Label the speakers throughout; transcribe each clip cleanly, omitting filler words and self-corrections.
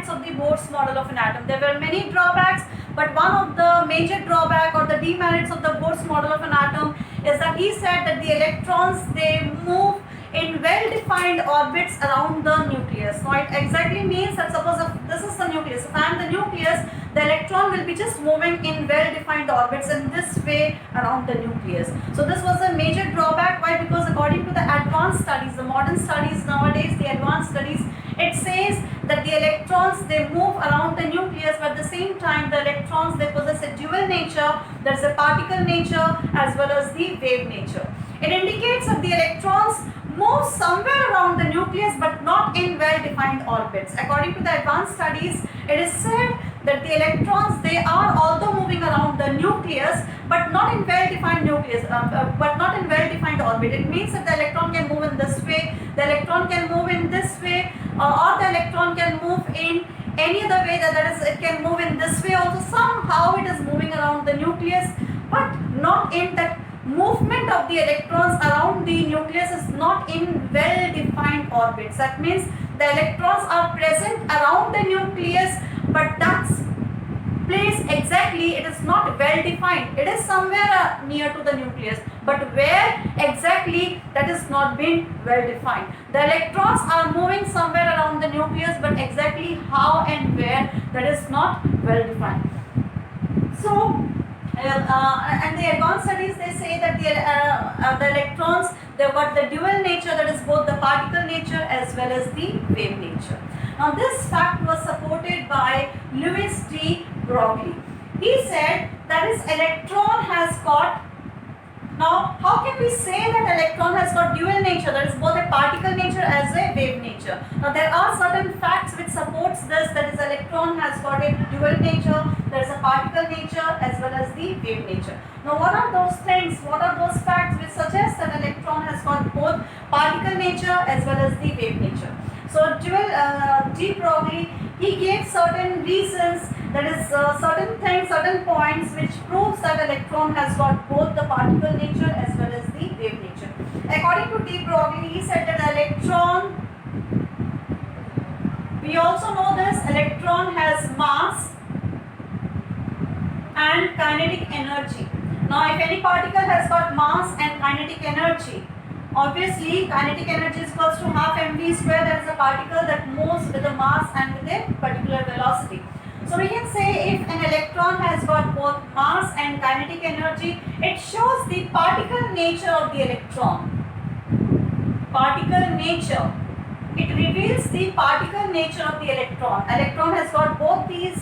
Speaker 1: demerits of the Bohr's model of an atom. There were many drawbacks, but one of the major drawback or the demerits of the Bohr's model of an atom is that he said that the electrons, they move in well-defined orbits around the nucleus. Now it exactly means that suppose if this is the nucleus, if I am the nucleus, the electron will be just moving in well-defined orbits in this way around the nucleus. So this was a major drawback. Why? Because according to the advanced studies, the modern studies nowadays, the advanced studies, it says that the electrons, they move around the nucleus, but at the same time the electrons, they possess a dual nature. There is a particle nature as well as the wave nature. It indicates that the electrons move somewhere around the nucleus but not in well-defined orbits. According to the advanced studies, it is said that the electrons, they are although moving around the nucleus but not in well-defined orbit. It means that the electron can move in this way, the electron can move in this way, or the electron can move in any other way, that is, it can move in this way also. Somehow it is moving around the nucleus, but not in that movement of the electrons around the nucleus is not in well-defined orbits. That means the electrons are present around the nucleus, but that's place exactly, it is not well-defined. It is somewhere near to the nucleus, but where exactly, that is not being well-defined. The electrons are moving somewhere around the nucleus, but exactly how and where, that is not well-defined. So and the advanced studies, they say that the electrons, they've got the dual nature, that is both the particle nature as well as the wave nature. Now this fact was supported by Louis de Broglie. He said that his electron has got, now how can we say that electron has got dual nature, that is both a particle nature as a wave nature? Now there are certain facts which supports this, that is electron has got a dual nature, there is a particle nature as well as the wave nature. Now what are those things, what are those facts which suggest that electron has got both particle nature as well as the wave nature? So de Broglie, he gave certain reasons, that is certain things, certain points which proves that electron has got both the particle nature as well as the wave nature. According to de Broglie, he said that electron, we also know this, electron has mass and kinetic energy. Now if any particle has got mass and kinetic energy, obviously kinetic energy is equals to half mv square, that is a particle that moves with a mass and with a particular velocity. So we can say if an electron has got both mass and kinetic energy, it shows the particle nature of the electron. Particle nature. It reveals the particle nature of the electron. Electron has got both these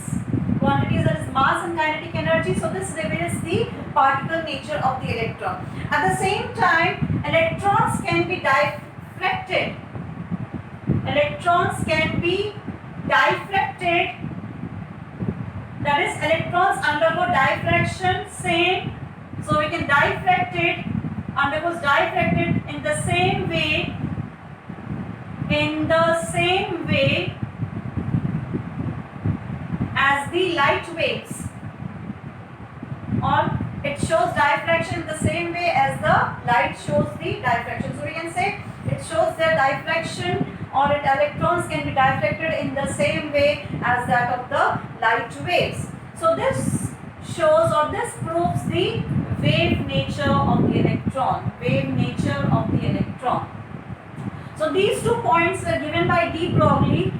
Speaker 1: quantities, that is mass and kinetic energy. So this reveals the particle nature of the electron. At the same time, electrons can be diffracted. Electrons can be diffracted. That is, electrons undergo diffraction, same. So we can diffract it, undergoes diffracted in the same way, as the light waves, or it shows diffraction the same way as the light shows the diffraction. So we can say it shows their diffraction, or electrons can be diffracted in the same way as that of the light waves. So this shows, or this proves the wave nature of the electron. Wave nature of the electron. So these 2 points were given by de Broglie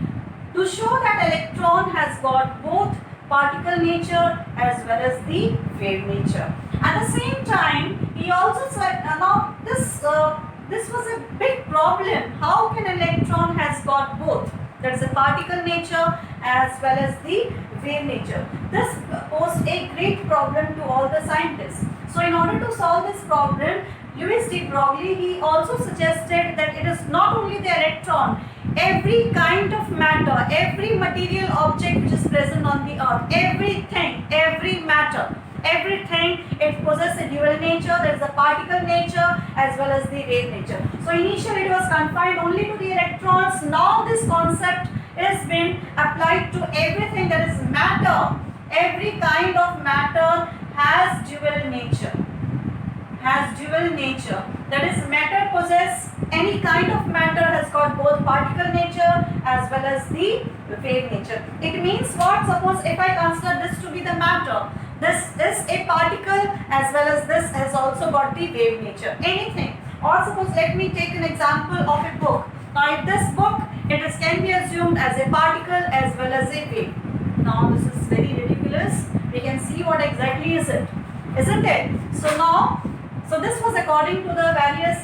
Speaker 1: to show that electron has got both particle nature as well as the wave nature. At the same time, he also said, now this was a big problem. How can electron has got both? That is a particle nature as well as the wave nature. This posed a great problem to all the scientists. So in order to solve this problem, Louis de Broglie, he also suggested that it is not only the electron, every kind of matter, every material object which is present on the earth, everything, every matter, everything, it possesses a dual nature. There is a particle nature as well as the wave nature. So initially it was confined only to the electrons. Now this concept has been applied to everything that is matter. Every kind of matter has dual nature. has dual nature. That is, matter possess, any kind of matter has got both particle nature as well as the wave nature. It means what? Suppose if I consider this to be the matter, this is a particle as well as this has also got the wave nature. Anything. Or suppose let me take an example of a book. Now if this book, can be assumed as a particle as well as a wave. Now this is very ridiculous. We can see what exactly is it, isn't it? So now, so this was according to the various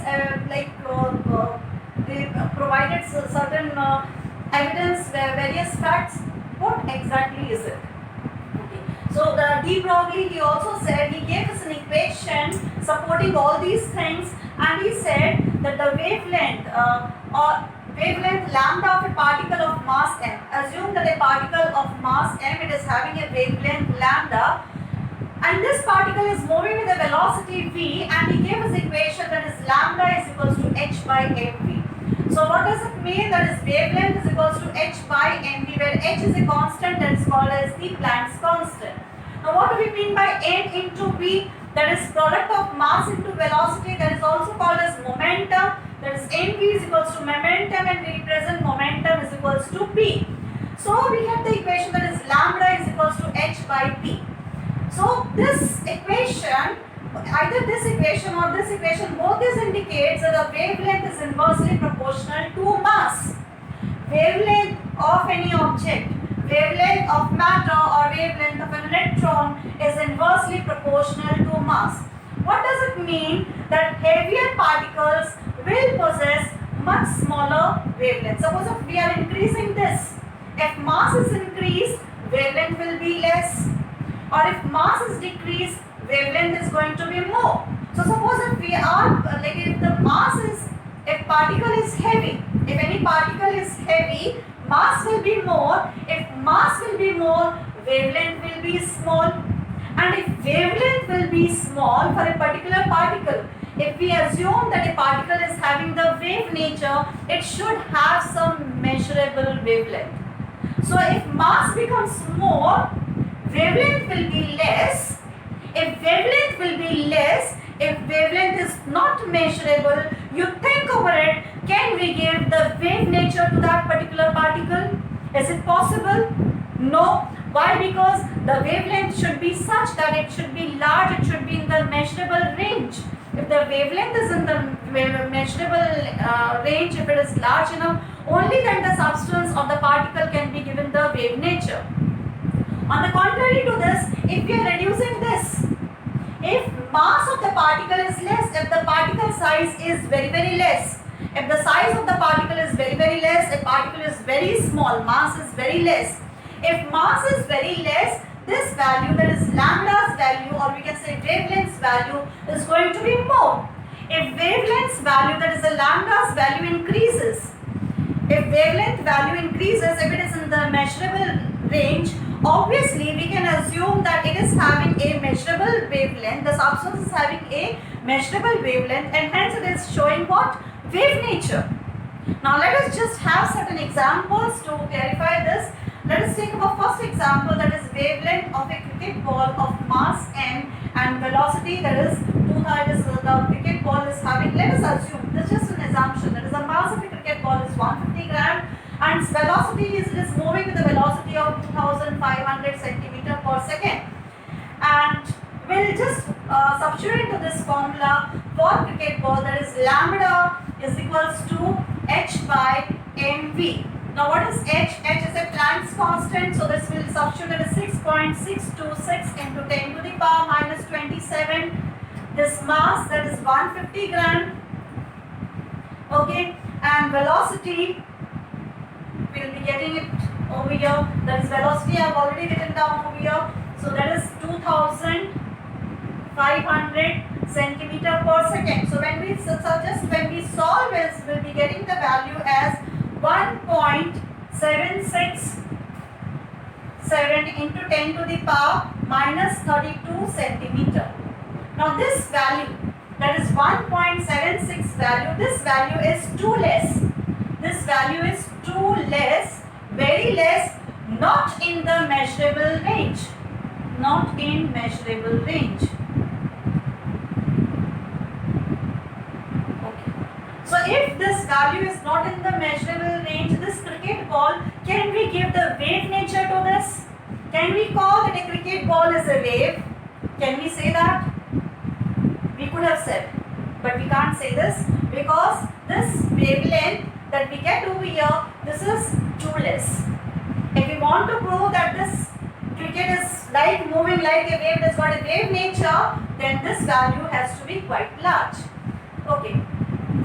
Speaker 1: they provided certain evidence, various facts. What exactly is it? Okay. So the de Broglie, he also said, he gave us an equation supporting all these things, and he said that the wavelength wavelength lambda of a particle of mass m. Assume that a particle of mass m, it is having a wavelength lambda, and this particle is moving with a velocity v, and he gave us equation that is lambda is equals to h by mv. So what does it mean? That is wavelength is equals to h by mv, where h is a constant that is called as the Planck's constant. Now what do we mean by m into v? That is product of mass into velocity, that is also called as momentum. That is mv is equals to momentum, and we represent momentum is equals to p. So we have the equation that is lambda is equals to h by p. So this equation, either this equation or this equation, both this indicates that the wavelength is inversely proportional to mass. Wavelength of any object, wavelength of matter or wavelength of an electron is inversely proportional to mass. What does it mean? That heavier particles will possess much smaller wavelength. Suppose if we are increasing this, if mass is increased, wavelength will be less, or if mass is decreased, wavelength is going to be more. So suppose if we are if the mass is, if particle is heavy, if any particle is heavy, mass will be more. If mass will be more, wavelength will be small. And if wavelength will be small for a particular particle, if we assume that a particle is having the wave nature, it should have some measurable wavelength. So if mass becomes more, wavelength will be less. If wavelength will be less, if wavelength is not measurable, you think over it, can we give the wave nature to that particular particle? Is it possible? No. Why? Because the wavelength should be such that it should be large, it should be in the measurable range. If the wavelength is in the measurable range, if it is large enough, only then the substance of the particle can be given the wave nature. On the contrary to this, if we are reducing this, if mass of the particle is less, if the particle size is very, very less, if the size of the particle is very, very less, a particle is very small, mass is very less. If mass is very less, this value, that is lambda's value, or we can say wavelength's value, is going to be more. If wavelength's value, that is the lambda's value, increases, if wavelength value increases, if it is in the measurable range, obviously we can assume that it is having a measurable wavelength, the substance is having a measurable wavelength, and hence it is showing what? Wave nature. Now let us just have certain examples to clarify this. Let us take our first example, that is wavelength of a cricket ball of mass m and velocity, that is the cricket ball is having, let us assume, this is just an assumption, that is the mass of a cricket ball is 150 gram and its velocity is, it is moving with a velocity of 2500 centimeter per second. And we'll just substitute into this formula for cricket ball, that is lambda is equals to h by mv. Now what is h? H is a Planck's constant, so this will substitute as 6.626 into 10 to the power minus 27. This mass, that is 150 gram. Okay, and velocity, we will be getting it over here. That is velocity I have already written down over here. So that is 2500 centimeter per second. So when we when we solve this, we will be getting the value as 1.767 into 10 to the power minus 32 centimeter. Now this value, that is 1.76 value, this value is too less. This value is too less, very less, not in the measurable range. Not in measurable range. this value is not in the measurable range, this cricket ball, can we give the wave nature to this? Can we call that a cricket ball is a wave? Can we say that? We could have said, but we can't say this because this wavelength that we get over here, this is too less. If we want to prove that this cricket is like moving like a wave, it has got a wave nature, then this value has to be quite large. Okay.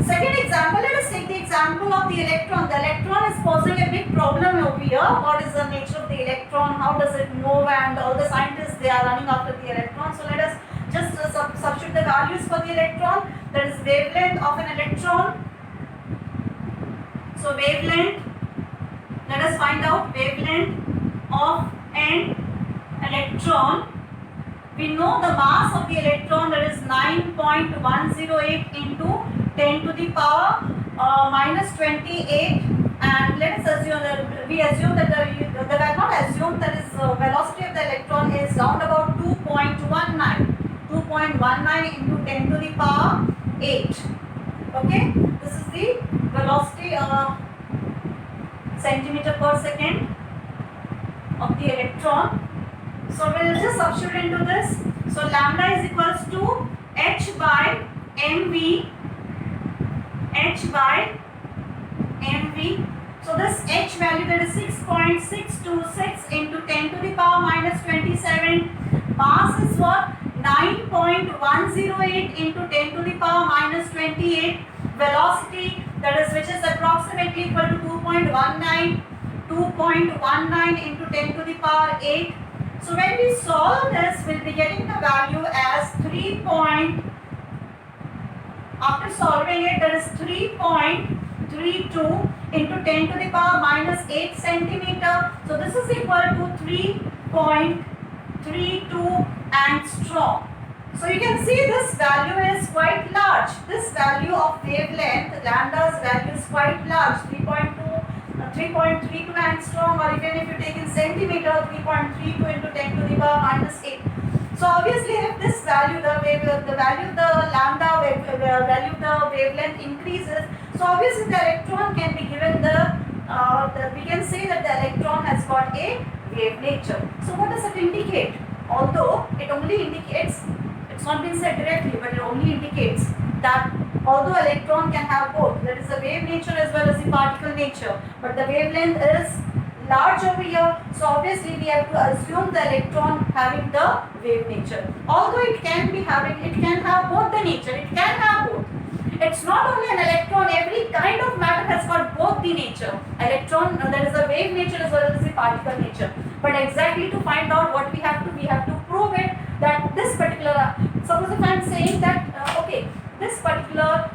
Speaker 1: Second example, let us take the example of the electron. The electron is posing a big problem over here. What is the nature of the electron? How does it move? And all the scientists, they are running after the electron. So let us just substitute the values for the electron. That is wavelength of an electron. So wavelength, let us find out wavelength of an electron. We know the mass of the electron, that is 9.108 into 10 to the power minus 28, and let us assume that we assume that not assume that is velocity of the electron is round about 2.19 into 10 to the power 8. Okay, this is the velocity centimeter per second of the electron. So we will just substitute into this. So lambda is equals to h by mv. So this h value, that is 6.626 into 10 to the power minus 27. Mass is what? 9.108 into 10 to the power minus 28. Velocity, that is which is approximately equal to 2.19 into 10 to the power 8. So when we solve this, we'll be getting the value as after solving it, that is 3.32 into 10 to the power minus 8 centimeter. So this is equal to 3.32 angstrom. So you can see this value is quite large. This value of wavelength, lambda's value is quite large, 3.32 angstrom, or even if you take in centimeter, 3.32 into 10 to the power minus 8. So obviously, if this value, the value of the lambda value of the wavelength increases, so obviously the electron can be given we can say that the electron has got a wave nature. So what does it indicate? Although it only indicates, it's not been said directly, but it only indicates that although electron can have both, that is the wave nature as well as the particle nature, but the wavelength is large over here, so obviously we have to assume the electron having the wave nature. Although it can have both the nature, it can have both. It's not only an electron, every kind of matter has got both the nature. Electron, there is a wave nature as well as the particle nature. But exactly to find out what we have to prove it that this particular, suppose if I am saying that, this particular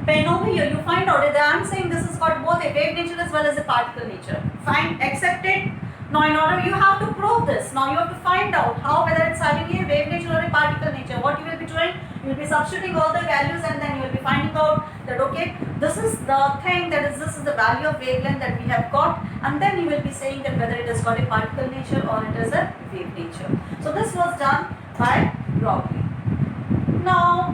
Speaker 1: pen over here, you find out that I am saying this has got both a wave nature as well as a particle nature. Fine, accepted. Now in order you have to prove this, now you have to find out whether it's having a wave nature or a particle nature. What you will be doing, you will be substituting all the values and then you will be finding out that this is the thing, this is the value of wavelength that we have got, and then you will be saying that whether it has got a particle nature or it is a wave nature. So this was done by Broglie. Now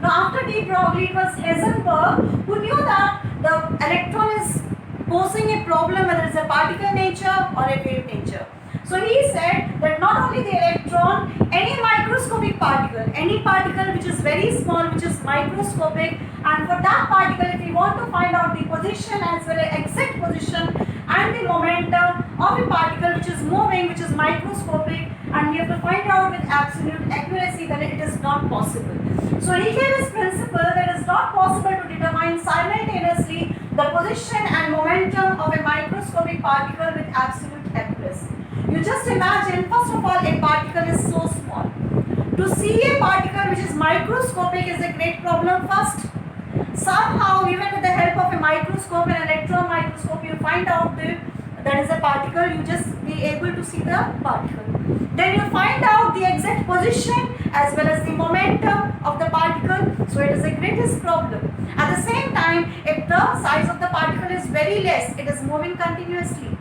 Speaker 1: after de Broglie, it was Heisenberg who knew that the electron is posing a problem whether it's a particle nature or a wave nature. So he said that not only the electron, any microscopic particle, any particle which is very small, which is microscopic, and for that particle, if we want to find out the position as well as exact position and the momentum of a particle which is moving, which is microscopic, and we have to find out with absolute accuracy, then it is not possible. So he gave his principle that it is not possible to determine simultaneously the position and momentum of a microscopic particle with absolute accuracy. You just imagine, first of all, a particle is so small. To see a particle which is microscopic is a great problem first. Somehow, even with the help of a microscope, an electron microscope, you find out that is a particle, you just be able to see the particle. Then you find out the exact position as well as the momentum of the particle. So it is the greatest problem. At the same time, if the size of the particle is very less, it is moving continuously.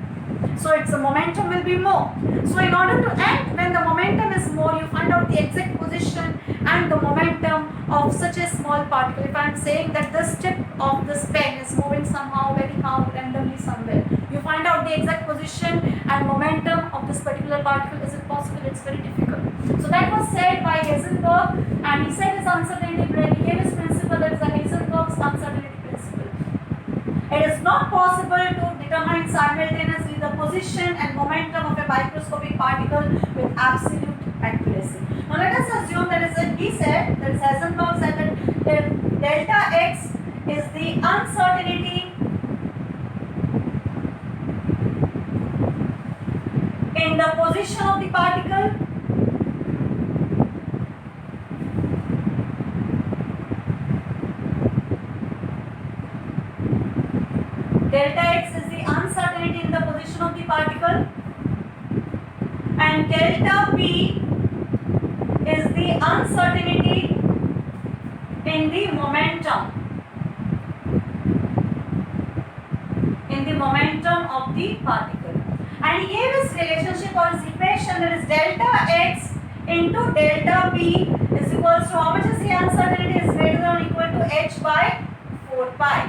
Speaker 1: So its momentum will be more. So in order to act when the momentum is more, you find out the exact position and the momentum of such a small particle. If I am saying that this tip of this pen is moving somehow, anyhow, randomly somewhere, you find out the exact position and momentum of this particular particle. Is it possible? It's very difficult. So that was said by Heisenberg, and he said his uncertainty, he gave his principle, that is the Heisenberg's uncertainty principle. It is not possible to determine simultaneously the position and momentum of a microscopic particle with absolute accuracy. Now let us assume that he said, that is Heisenberg said that delta x is the uncertainty in the position of the particle delta x is the uncertainty in the position of the particle, and delta p is the uncertainty in the momentum of the particle. And he gave his relationship or his equation, that is delta x into delta p is equals to, how much is the uncertainty, is greater than or equal to h by 4 pi.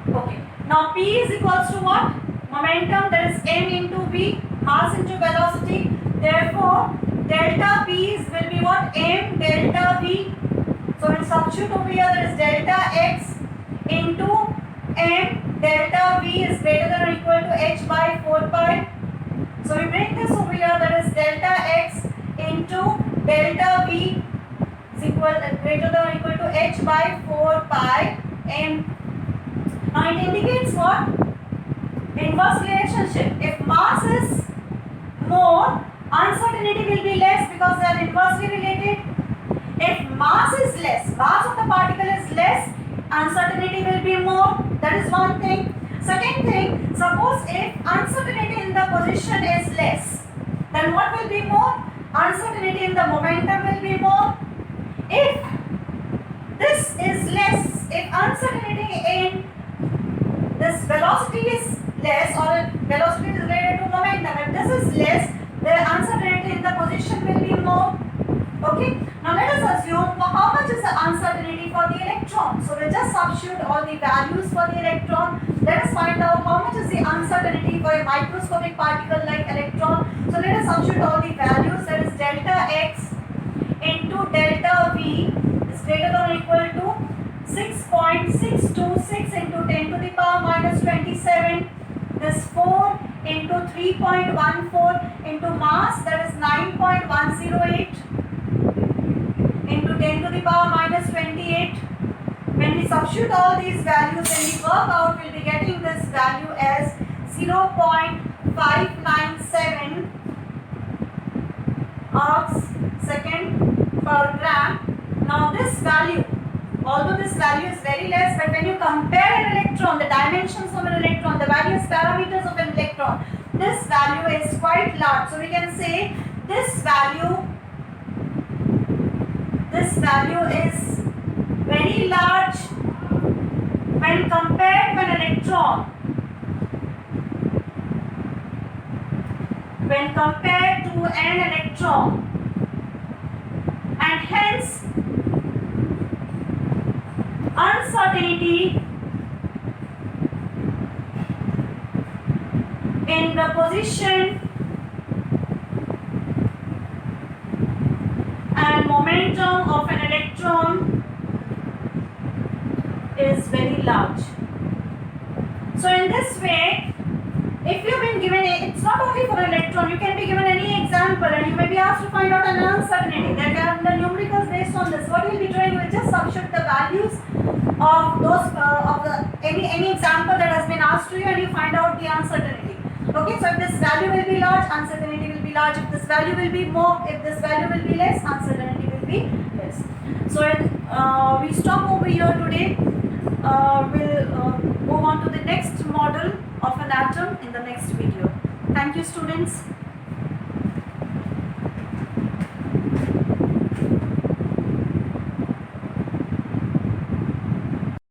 Speaker 1: Okay. Now p is equals to what? Momentum, that is m into v, mass into velocity. Therefore, delta p will be what? M delta v. So we'll substitute over here, that is delta x into m delta v is greater than or equal to h by 4 pi. So we bring this over here, that is delta x into delta v is greater than or equal to h by 4 pi m. Now it indicates what? Inverse relationship. If mass is more, uncertainty will be less because they are inversely related. If mass is less, mass of the particle is less, uncertainty will be more. That is one thing. Second thing, suppose if uncertainty in the position is less, then what will be more? Uncertainty in the momentum will be more. If this is less, if uncertainty in this velocity is less, or velocity is related to momentum, if this is less, the uncertainty in the position will be more. Okay. Now let us assume how much is the uncertainty for the electron. So we'll just substitute all the values for the electron. Let us find out how much is the uncertainty for a microscopic particle like electron. So let us substitute all the values. That is delta x into delta v is greater than or equal to 6.626 into 10 to the power minus 27. This 4 into 3.14 into mass, that is 9.108 into 10 to the power minus 28. When we substitute all these values, when we work out, we'll be getting this value as 0.597 arcs second per gram. Now this value, although this value is very less, but when you compare an electron, the dimensions of an electron, the various parameters of an electron, this value is quite large. So we can say this value is very large when compared to an electron. And hence uncertainty in the position and momentum of an electron is very large. So in this way, if you've been given it's not only for an electron, you can be given any example and you may be asked to find out an uncertainty. There are the numericals based on this. What you'll be doing, will just substitute the values of those any example that has been asked to you, and you find out the uncertainty. Okay, so if this value will be large, uncertainty will be large. If this value will be more, if this value will be less, uncertainty will be less. So we stop over here today. We'll move on to the next model of an atom in the next video. Thank you, students.